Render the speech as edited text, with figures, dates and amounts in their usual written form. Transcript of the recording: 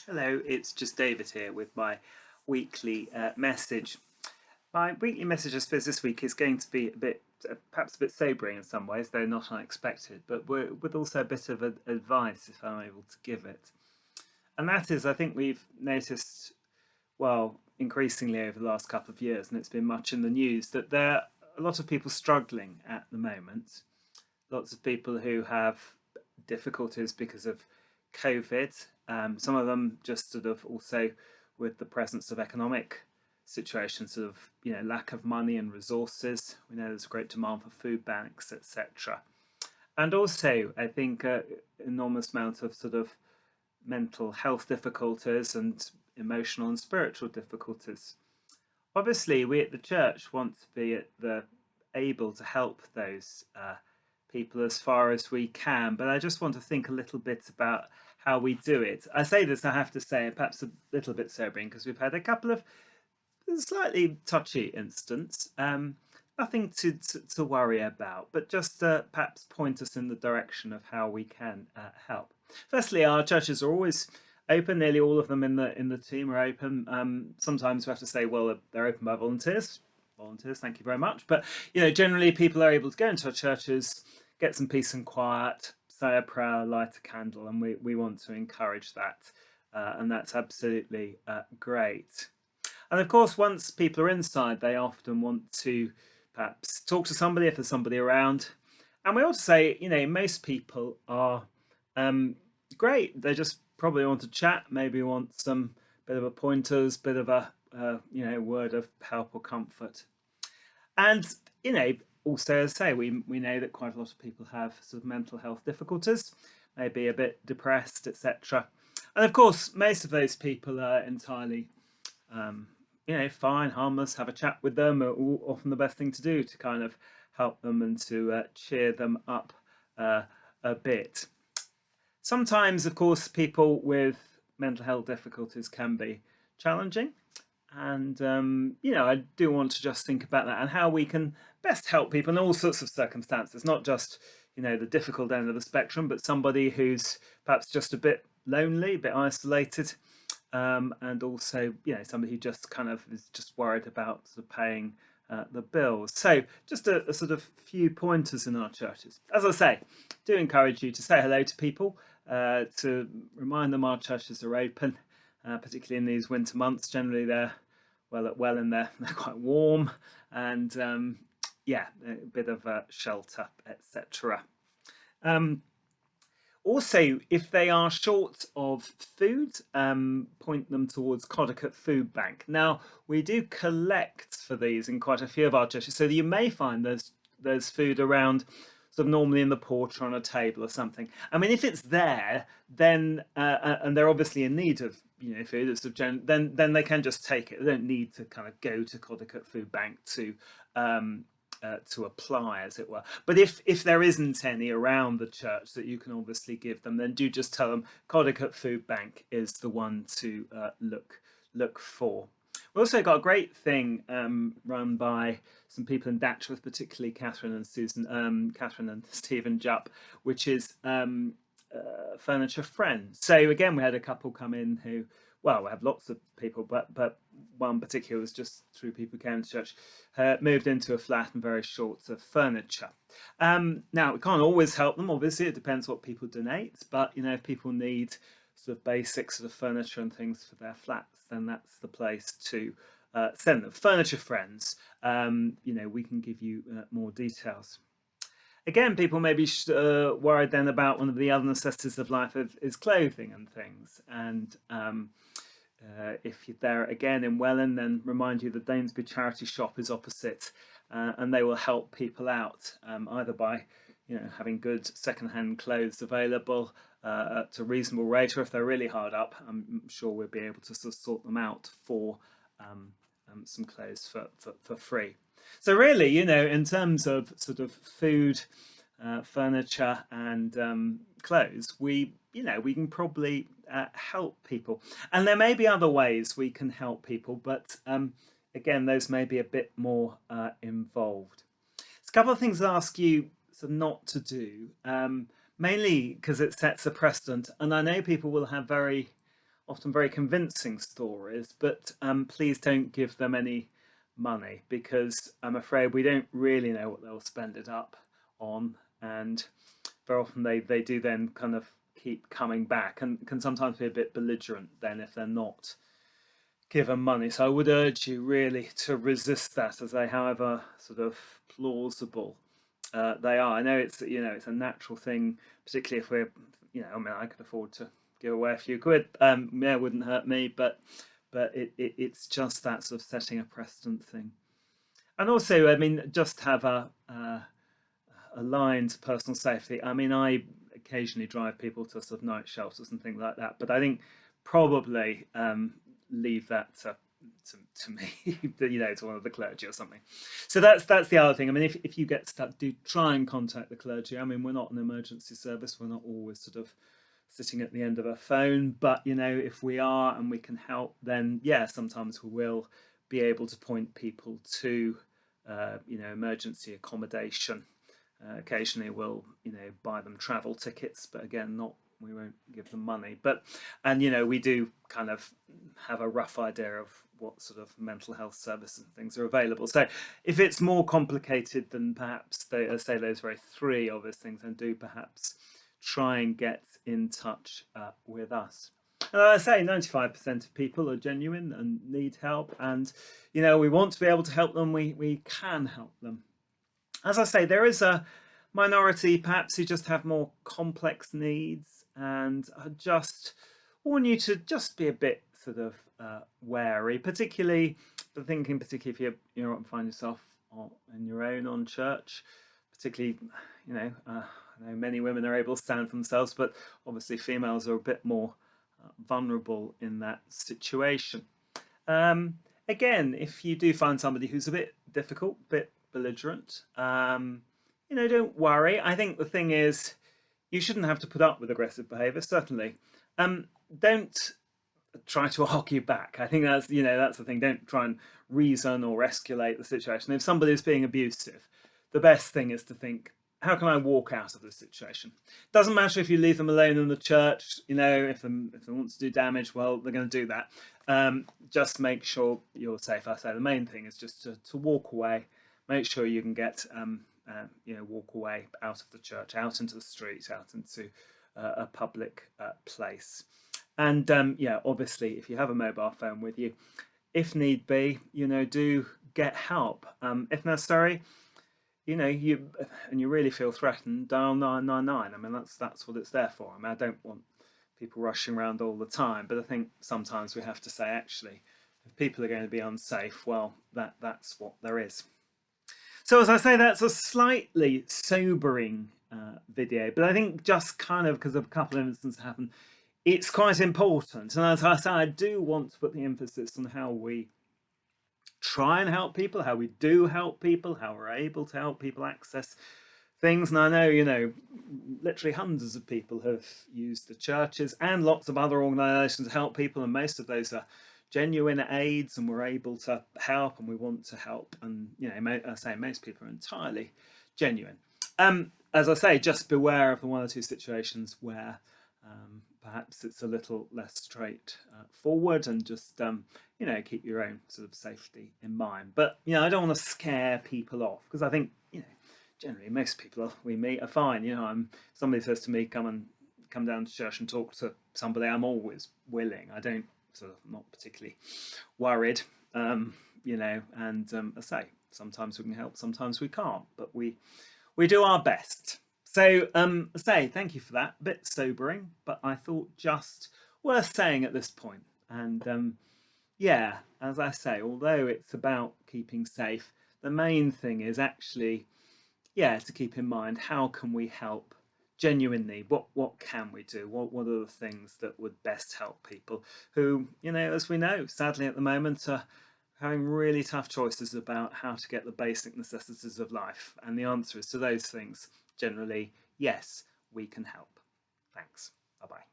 Hello, it's just David here with my weekly message. My weekly message, I suppose, this week is going to be a bit, perhaps a bit sobering in some ways, though not unexpected, but with also a bit of advice if I'm able to give it. And that is, I think we've noticed, well, increasingly over the last couple of years, and it's been much in the news, that there are a lot of people struggling at the moment. Lots of people who have difficulties because of COVID. Some of them just sort of also with the presence of economic situations of lack of money and resources. We know there's a great demand for food banks, etc. And also, I think enormous amount of sort of mental health difficulties and emotional and spiritual difficulties. Obviously, we at the church want to be at the able to help those people as far as we can, but I just want to think a little bit about how we do it. I say this, I have to say, perhaps a little bit sobering because we've had a couple of slightly touchy incidents. Nothing to worry about, but just perhaps point us in the direction of how we can help. Firstly, our churches are always open. Nearly all of them in the team are open. Sometimes we have to say, well, they're open by volunteers. Volunteers, thank you very much. But generally people are able to go into our churches, get some peace and quiet, say a prayer, light a candle, and we want to encourage that, and that's absolutely great. And of course, once people are inside, they often want to perhaps talk to somebody if there's somebody around. And we also say, most people are great. They just probably want to chat, maybe want some bit of a pointers, bit of a word of help or comfort. And also as I say, we know that quite a lot of people have sort of mental health difficulties, maybe a bit depressed, etc. And of course, most of those people are entirely fine, harmless. Have a chat with them are often the best thing to do to kind of help them and to cheer them up a bit. Sometimes, of course, people with mental health difficulties can be challenging. And, I do want to just think about that and how we can best help people in all sorts of circumstances, not just, the difficult end of the spectrum, but somebody who's perhaps just a bit lonely, a bit isolated, and also, somebody who just kind of is just worried about sort of paying the bills. So just a sort of few pointers in our churches. As I say, do encourage you to say hello to people, to remind them our churches are open, particularly in these winter months. Generally they're well in there, they're quite warm, and a bit of a shelter, etc. Also, if they are short of food, point them towards Codicot Food Bank. Now, we do collect for these in quite a few of our churches, so you may find there's food around, sort of normally in the porch or on a table or something. I mean, if it's there, then and they're obviously in need of food, then they can just take it. They don't need to kind of go to Codicot Food Bank to apply, as it were. But if there isn't any around the church that you can obviously give them, then do just tell them Codicot Food Bank is the one to look for. We also got a great thing run by some people in Datchworth, particularly Catherine and Stephen Jupp, which is Furniture Friends. So again, we had a couple come in who, well, we have lots of people, but one particular was just through people who came to church, moved into a flat and very short of furniture. Now, we can't always help them, obviously, it depends what people donate, but if people need sort of basic sort of furniture and things for their flats, then that's the place to send them. Furniture Friends, we can give you more details. Again, people may be worried then about one of the other necessities of life is clothing and things. And if you're there again in Welland, then remind you the Danesby charity shop is opposite, and they will help people out either by having good second-hand clothes available at a reasonable rate, or if they're really hard up, I'm sure we'll be able to sort them out for some clothes for free. So really, in terms of sort of food, furniture, and clothes, we can probably help people. And there may be other ways we can help people, but again, those may be a bit more involved. There's a couple of things I ask you sort of not to do, mainly because it sets a precedent. And I know people will have very often very convincing stories, but please don't give them any money, because I'm afraid we don't really know what they'll spend it up on, and very often they do then kind of keep coming back and can sometimes be a bit belligerent then if they're not given money. So I would urge you really to resist that, as they, however sort of plausible they are. I know it's it's a natural thing, particularly if we're I mean I could afford to give away a few quid. Yeah, it wouldn't hurt me, but it's just that sort of setting a precedent thing. And also, I mean, just have a line to personal safety. I mean, I occasionally drive people to sort of night shelters and things like that, but I think probably leave that to me, to one of the clergy or something. So that's the other thing. I mean, if you get stuck, do try and contact the clergy. I mean, we're not an emergency service. We're not always sort of sitting at the end of a phone, but if we are and we can help, then yeah, sometimes we will be able to point people to emergency accommodation. Occasionally we'll buy them travel tickets, but again, not we won't give them money. But we do kind of have a rough idea of what sort of mental health services and things are available. So if it's more complicated than perhaps say those very three obvious things, then do perhaps try and get in touch with us. And I say 95% of people are genuine and need help, and we want to be able to help them. We can help them. As I say, there is a minority perhaps who just have more complex needs, and I just warn you to just be a bit sort of wary, particularly if you find yourself on your own on church, particularly I know many women are able to stand for themselves, but obviously females are a bit more vulnerable in that situation. Again, if you do find somebody who's a bit difficult, a bit belligerent, don't worry. I think the thing is, you shouldn't have to put up with aggressive behaviour, certainly. Don't try to argue back. I think that's the thing. Don't try and reason or escalate the situation. If somebody is being abusive, the best thing is to think, how can I walk out of this situation? Doesn't matter if you leave them alone in the church. If they want to do damage, well, they're going to do that. Just make sure you're safe. I say the main thing is just to walk away. Make sure you can get walk away out of the church, out into the street, out into a public place. And obviously, if you have a mobile phone with you, if need be, do get help. If necessary, you really feel threatened, dial 999. I mean, that's what it's there for. I mean, I don't want people rushing around all the time, but I think sometimes we have to say, actually, if people are going to be unsafe, well, that's what there is. So as I say, that's a slightly sobering video, but I think just kind of because of a couple of instances happen, it's quite important. And as I say, I do want to put the emphasis on how we try and help people, how we do help people, how we're able to help people access things. And I know, literally hundreds of people have used the churches and lots of other organisations to help people, and most of those are genuine aids, and we're able to help, and we want to help. And I say most people are entirely genuine. As I say, just beware of the one or two situations where perhaps it's a little less straightforward, and just keep your own sort of safety in mind. But I don't want to scare people off, because I think generally most people we meet are fine. Somebody says to me, come down to church and talk to somebody, I'm always willing. I don't sort of not particularly worried, and I say sometimes we can help, sometimes we can't, but we do our best. So I say thank you for that. A bit sobering, but I thought just worth saying at this point. And as I say, although it's about keeping safe, the main thing is actually to keep in mind, how can we help genuinely? What can we do? What are the things that would best help people who, as we know, sadly at the moment are having really tough choices about how to get the basic necessities of life? And the answer is to those things generally, yes, we can help. Thanks. Bye-bye.